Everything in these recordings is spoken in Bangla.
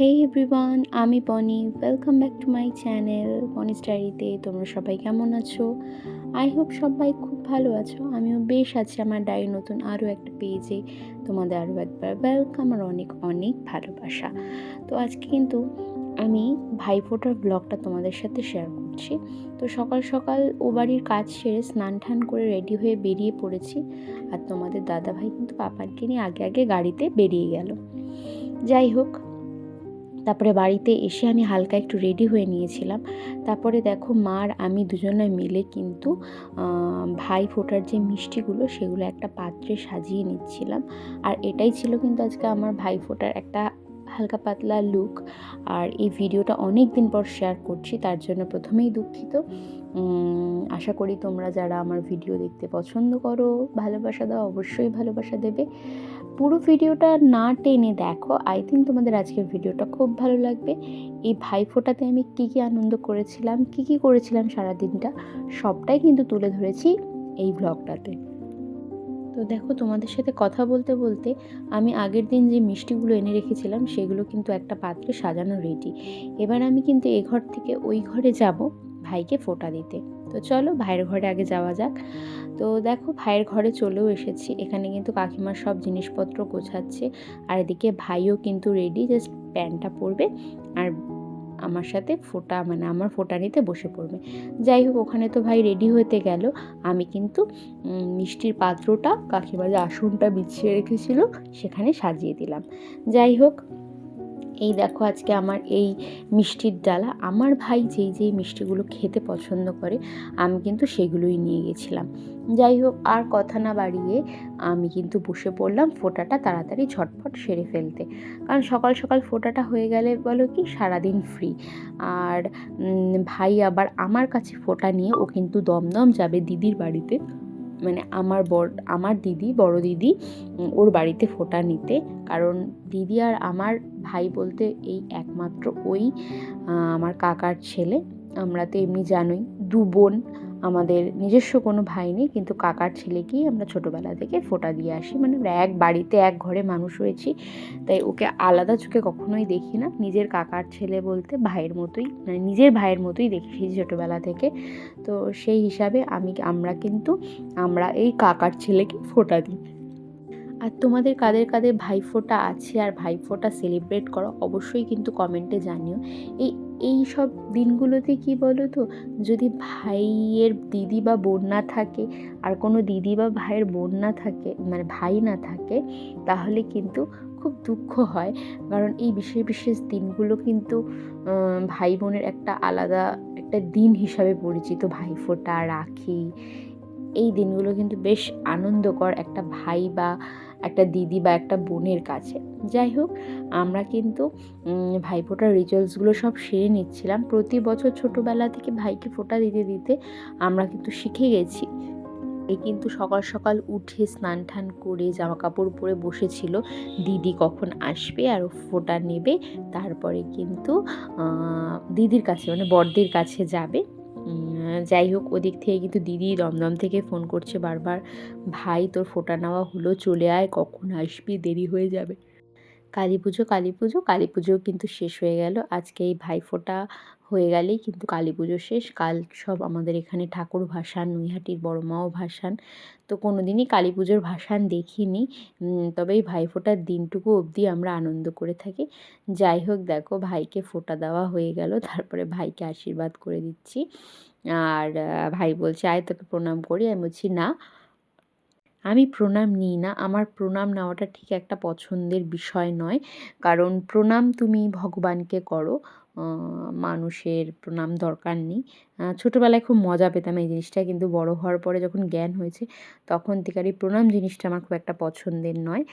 হে এভরিওয়ান, আমি Boni. Welcome back to my channel Boni's ডায়েরিতে। তোমরা সবাই কেমন আছো? আই হোপ সবাই খুব ভালো আছো। আমিও বেশ আছি। আমার ডায়েরি নতুন আরও একটা পেজে তোমাদের আরও একবার ওয়েলকাম আর অনেক অনেক ভালোবাসা। তো আজকে কিন্তু আমি ভাইফোঁটার ব্লগটা তোমাদের সাথে শেয়ার করছি। তো সকাল সকাল ও বাড়ির কাজ সেরে স্নান টান করে রেডি হয়ে বেরিয়ে পড়েছি। আর তোমাদের দাদাভাই কিন্তু পাপাকে নিয়ে আগে আগে গাড়িতে বেরিয়ে গেল। যাই হোক, তারপরে বাড়িতে এসে আমি হালকা একটু রেডি হয়ে নিয়েছিলাম। তারপরে দেখো মা আর আমি দুজনে মিলে কিন্তু ভাই ফোটার যে মিষ্টিগুলো সেগুলো একটা পাত্রে সাজিয়ে নিচ্ছিলাম। আর এটাই ছিল কিন্তু আজকে আমার ভাই ফোটার একটা হালকা পাতলা লুক। আর এই ভিডিওটা অনেক দিন পর শেয়ার করছি, তার জন্য প্রথমেই দুঃখিত। আশা করি তোমরা যারা আমার ভিডিও দেখতে পছন্দ করো, ভালোবাসা দাও, অবশ্যই ভালোবাসা দেবে। পুরো ভিডিওটা না টেনে দেখো, আই থিঙ্ক তোমাদের আজকের ভিডিওটা খুব ভালো লাগবে। এই ভাইফোঁটাতে আমি কী আনন্দ করেছিলাম, কী করেছিলাম সারাদিনটা, সবটাই কিন্তু তুলে ধরেছি এই ব্লগটাতে। তো দেখো, তোমাদের সাথে কথা বলতে বলতে আমি আগের দিন যে মিষ্টিগুলো এনে রেখেছিলাম সেগুলো কিন্তু একটা পাত্রে সাজানো রেডি। এবার আমি কিন্তু এ ঘর থেকে ওই ঘরে যাব ভাইকে ফোঁটা দিতে। তো চলো ভাইয়ের ঘরে আগে যাওয়া যাক। তো দেখো, ভাইয়ের ঘরে চলেও এসেছি। এখানে কিন্তু কাকিমার সব জিনিসপত্র গোছাচ্ছে। আর এদিকে ভাইও কিন্তু রেডি, জাস্ট প্যান্টটা পরবে আর আমার সাথে আমার ফোঁটা নিতে বসে পড়বে। যাই হোক, ওখানে তো ভাই রেডি হতে গেল। আমি কিন্তু মিষ্টির পাত্রটা কাকিমা যে আসনটা বিছিয়ে রেখেছিল সেখানে সাজিয়ে দিলাম। যাই হোক, এই দেখো আজকে আমার এই মিষ্টির ডালা। আমার ভাই যেই মিষ্টিগুলো খেতে পছন্দ করে আমি কিন্তু সেগুলোই নিয়ে গেছিলাম। যাই হোক, আর কথা না বাড়িয়ে আমি কিন্তু বসে পড়লাম ফোঁটাটা তাড়াতাড়ি ঝটফট সেরে ফেলতে। কারণ সকাল সকাল ফোঁটাটা হয়ে গেলে বলো কি সারাদিন ফ্রি। আর ভাই আবার আমার কাছে ফোঁটা নিয়ে ও কিন্তু দমদম যাবে দিদির বাড়িতে, মানে আমার দিদি, বড় দিদি, ওর বাড়িতে ফোঁটা নিতে। কারণ দিদি আর আমার ভাই বলতে এই একমাত্র ওই আমার কাকার ছেলে। আমরা তো এমনি জানোই দু বোন, আমাদের নিজস্ব কোনো ভাই নেই, কিন্তু কাকার ছেলেকেই আমরা ছোটোবেলা থেকে ফোঁটা দিয়ে আসি। মানে আমরা এক বাড়িতে এক ঘরে মানুষ হয়েছি, তাই ওকে আলাদা চোখে কখনোই দেখি না। নিজের কাকার ছেলে বলতে ভাইয়ের মতোই, মানে নিজের ভাইয়ের মতোই দেখি ছোটোবেলা থেকে। তো সেই হিসাবে আমরা এই কাকার ছেলেকে ফোঁটা দিই। আর তোমাদের কাদের কাদের ভাইফোঁটা আছে আর ভাইফোঁটা সেলিব্রেট করো অবশ্যই কিন্তু কমেন্টে জানিও। এই সব দিনগুলোতে কি বলো তো, যদি ভাইয়ের দিদি বা বোন না থাকে, আর কোনো দিদি বা ভাইয়ের বোন না থাকে, মানে ভাই না থাকে, তাহলে কিন্তু খুব দুঃখ হয়। কারণ এই বিশেষ বিশেষ দিনগুলো কিন্তু ভাই বোনের একটা আলাদা একটা দিন হিসাবে পরিচিত। ভাইফোঁটা, রাখি, এই দিনগুলো কিন্তু বেশ আনন্দকর একটা ভাই বা একটা দিদি বা একটা বোনের কাছে। যাই হোক, আমরা কিন্তু ভাইফোঁটার রিচুয়ালসগুলো সব সেরে নিচ্ছিলাম। প্রতি বছর ছোটোবেলা থেকে ভাইকে ফোঁটা দিতে দিতে আমরা কিন্তু শিখে গেছি। কিন্তু সকাল সকাল উঠে স্নান টান করে জামা কাপড় পরে বসেছিল দিদি কখন আসবে আর ফোঁটা নেবে, তারপরে কিন্তু দিদির কাছে মানে বড়দির কাছে যাবে। যাই হোক, ওদিক থেকে কিন্তু দিদি দমদম থেকে ফোন করছে বারবার, ভাই তোর ফোঁটা নেওয়া হলো, চলে আয়, কখন আসবি, দেরি হয়ে যাবে। কালী পুজো কিন্তু শেষ হয়ে গেল। আজকে এই ভাইফোঁটা হয়ে গেলেই কিন্তু কালী পুজো শেষ। কাল সব আমাদের এখানে ঠাকুর ভাসান, নৈহাটির বড় মাও ভাসান। তো কোনো দিনই কালী পুজোর ভাসান দেখিনি, তবে এই ভাইফোঁটার দিনটুকু অবধি আমরা আনন্দ করে থাকি। যাই হোক, দেখো ভাইকে ফোঁটা দেওয়া হয়ে গেল, তারপরে ভাইকে আশীর্বাদ করে দিচ্ছি। আর ভাই বলছে আয় তোকে প্রণাম করি। আমি বলছি না, আমি প্রণাম নিই না। আমার প্রণাম নেওয়াটা ঠিক একটা পছন্দের বিষয় নয়। কারণ প্রণাম তুমি ভগবানকে করো, মানুষের প্রণাম দরকার নেই। ছোটোবেলায় খুব মজা পেতাম এই জিনিসটা, কিন্তু বড় হওয়ার পরে যখন জ্ঞান হয়েছে তখন থেকে আর এই প্রণাম জিনিসটা আমার খুব একটা পছন্দের নয়।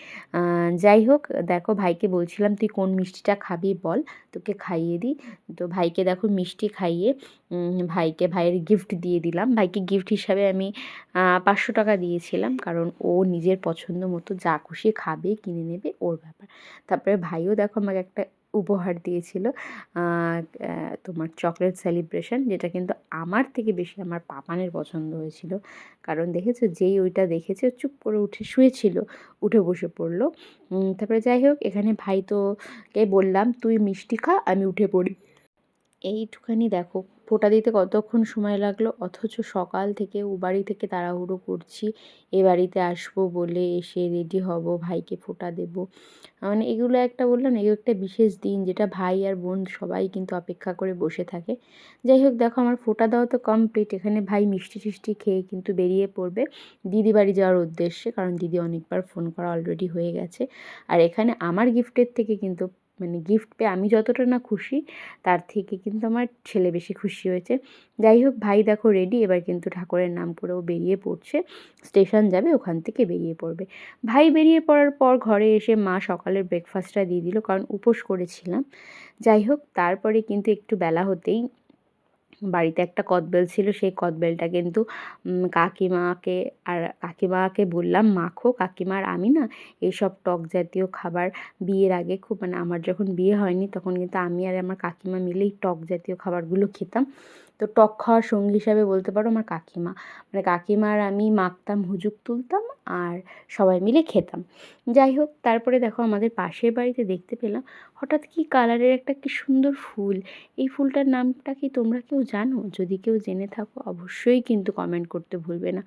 যাই হোক, দেখো ভাইকে বলছিলাম তুই কোন মিষ্টিটা খাবি বল, তোকে খাইয়ে দিই। তো ভাইকে দেখো মিষ্টি খাইয়ে ভাইকে ভাইয়ের গিফট দিয়ে দিলাম। ভাইকে গিফট হিসাবে আমি 500 টাকা দিয়েছিলাম, কারণ ও নিজের পছন্দ মতো যা খুশি খাবে, কিনে নেবে, ওর ব্যাপার। তারপরে ভাইও দেখো আমাকে একটা উপহার দিয়েছিল, আ অ্যা তোমার চকলেট সেলিব্রেশন, যেটা কিন্তু আমার থেকে বেশি আমার পাপানের পছন্দ হয়েছিল। কারণ দেখেছো, যেই ওইটা দেখেছে চুপ করে উঠে শুয়েছিল, উঠে বসে পড়ল। তারপরে যাই হোক, এখানে ভাই তোকে বললাম, "তুই মিষ্টি খা, আমি উঠে পড়ি।" এইটুখানি দেখো ফোঁটা দিতে কতক্ষণ সময় লাগলো, অথচ সকাল থেকে ও বাড়ি থেকে তাড়াহুড়ো করছি এ বাড়িতে আসবো বলে, এসে রেডি হব, ভাইকে ফোঁটা দেব। মানে এগুলো একটা, বললাম না, এগুলো একটা বিশেষ দিন যেটা ভাই আর বোন সবাই কিন্তু অপেক্ষা করে বসে থাকে। যাই হোক, দেখো আমার ফোঁটা দেওয়া তো কমপ্লিট। এখানে ভাই মিষ্টি টিষ্টি খেয়ে কিন্তু বেরিয়ে পড়বে দিদি বাড়ি যাওয়ার উদ্দেশ্যে, কারণ দিদি অনেকবার ফোন করা অলরেডি হয়ে গেছে। আর এখানে আমার গিফটের থেকে কিন্তু, মানে গিফট পেয়ে আমি যতটা না খুশি, তার থেকে কিন্তু আমার ছেলে বেশি খুশি হয়েছে। যাই হোক, ভাই দেখো রেডি, এবার কিন্তু ঠাকুরের নাম করে ও বেরিয়ে পড়ছে, স্টেশন যাবে, ওখান থেকে বেরিয়ে পড়বে। ভাই বেরিয়ে পড়ার পর ঘরে এসে মা সকালের ব্রেকফাস্টটা দিয়ে দিল, কারণ উপোস করেছিলাম। যাই হোক, তারপরে কিন্তু একটু বেলা হতেই বাড়িতে একটা কদবেল ছিল, সেই কদবেলটা কিন্তু কাকিমাকে বললাম মাখো। কাকিমার আমি না এইসব টক জাতীয় খাবার বিয়ের আগে খুব, মানে আমার যখন বিয়ে হয়নি তখন কিন্তু আমি আর আমার কাকিমা মিলেই টক জাতীয় খাবারগুলো খেতাম। তো টক খাওয়ার সঙ্গী হিসাবে বলতে পারো আমার কাকিমা, মানে কাকিমা আর আমি মাখতাম, হুজুক তুলতাম আর সবাই মিলে খেতাম। যাই হোক, তারপরে দেখো আমাদের পাশের বাড়িতে দেখতে পেলাম হঠাৎ কি কালারের একটা কি সুন্দর ফুল। এই ফুলটার নামটা কি তোমরা কেউ জানো? যদি কেউ জেনে থাকো অবশ্যই কিন্তু কমেন্ট করতে ভুলবে না।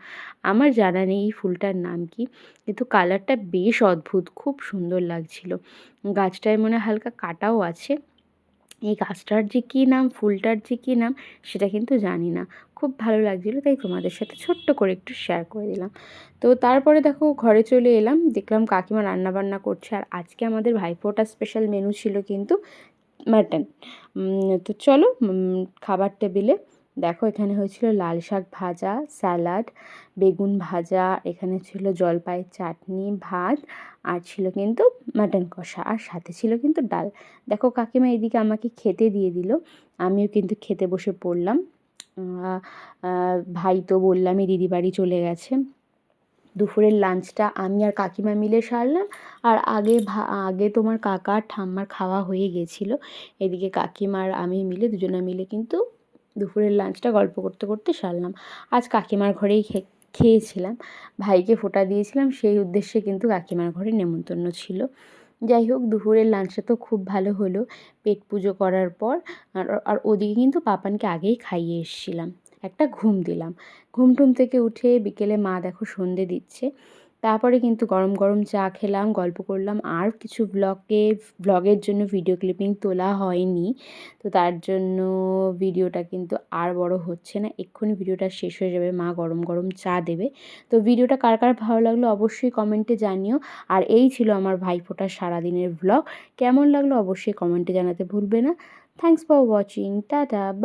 আমার জানা নেই এই ফুলটার নাম কি, কিন্তু কালারটা বেশ অদ্ভুত, খুব সুন্দর লাগছিল। গাছটায় মনে হয় হালকা কাঁটাও আছে। এই গাছটার যে কী নাম, ফুলটার যে কী নাম, সেটা কিন্তু জানি না। খুব ভালো লাগছিলো, তাই তোমাদের সাথে ছোট্ট করে একটু শেয়ার করে দিলাম। তো তারপরে দেখো ঘরে চলে এলাম, দেখলাম কাকিমা রান্নাবান্না করছে, আর আজকে আমাদের ভাইফোঁটার স্পেশাল মেনু ছিল কিন্তু মাটন। তো চলো খাবার টেবিলে দেখো, এখানে হয়েছিল লাল শাক ভাজা, স্যালাড, বেগুন ভাজা, এখানে ছিল জলপাইয়ের চাটনি, ভাত, আর ছিল কিন্তু মাটন কষা, আর সাথে ছিল কিন্তু ডাল। দেখো কাকিমা এদিকে আমাকে খেতে দিয়ে দিল, আমিও কিন্তু খেতে বসে পড়লাম। ভাই তো বললামই দিদি বাড়ি চলে গেছে। দুপুরের লাঞ্চটা আমি আর কাকিমা মিলে সারলাম, আর আগে তোমার কাকা আর ঠাম্মার খাওয়া হয়ে গেছিলো। এদিকে কাকিমা আর আমি মিলে, দুজনে মিলে কিন্তু দুপুরের লাঞ্চটা গল্প করতে করতে সারলাম। আজ কাকিমার ঘরেই খেয়েছিলাম, ভাইকে ফোঁটা দিয়েছিলাম, সেই উদ্দেশ্যে কিন্তু কাকিমার ঘরে নেমন্তন্ন ছিল। যাই হোক, দুপুরের লাঞ্চটা তো খুব ভালো হলো পেট পুজো করার পর। আর ওদিকে কিন্তু পাপানকে আগেই খাইয়ে এসেছিলাম, একটা ঘুম দিলাম। ঘুম টুম থেকে উঠে বিকেলে মা দেখো সন্ধে দিচ্ছে। তারপরে কিন্তু গরম গরম চা খেলাম, গল্প করলাম, আর কিছু ব্লগের জন্য ভিডিও ক্লিপিং তোলা হয়নি। তো তার জন্য ভিডিওটা কিন্তু আর বড় হচ্ছে না, এক্ষুনি ভিডিওটা শেষ হয়ে যাবে, মা গরম গরম চা দেবে। তো ভিডিওটা কার কার ভালো লাগলো অবশ্যই কমেন্টে জানিও। আর এই ছিল আমার ভাইফোঁটার সারাদিনের ব্লগ। কেমন লাগলো অবশ্যই কমেন্টে জানাতে ভুলবে না। Thanks for watching, tata, by.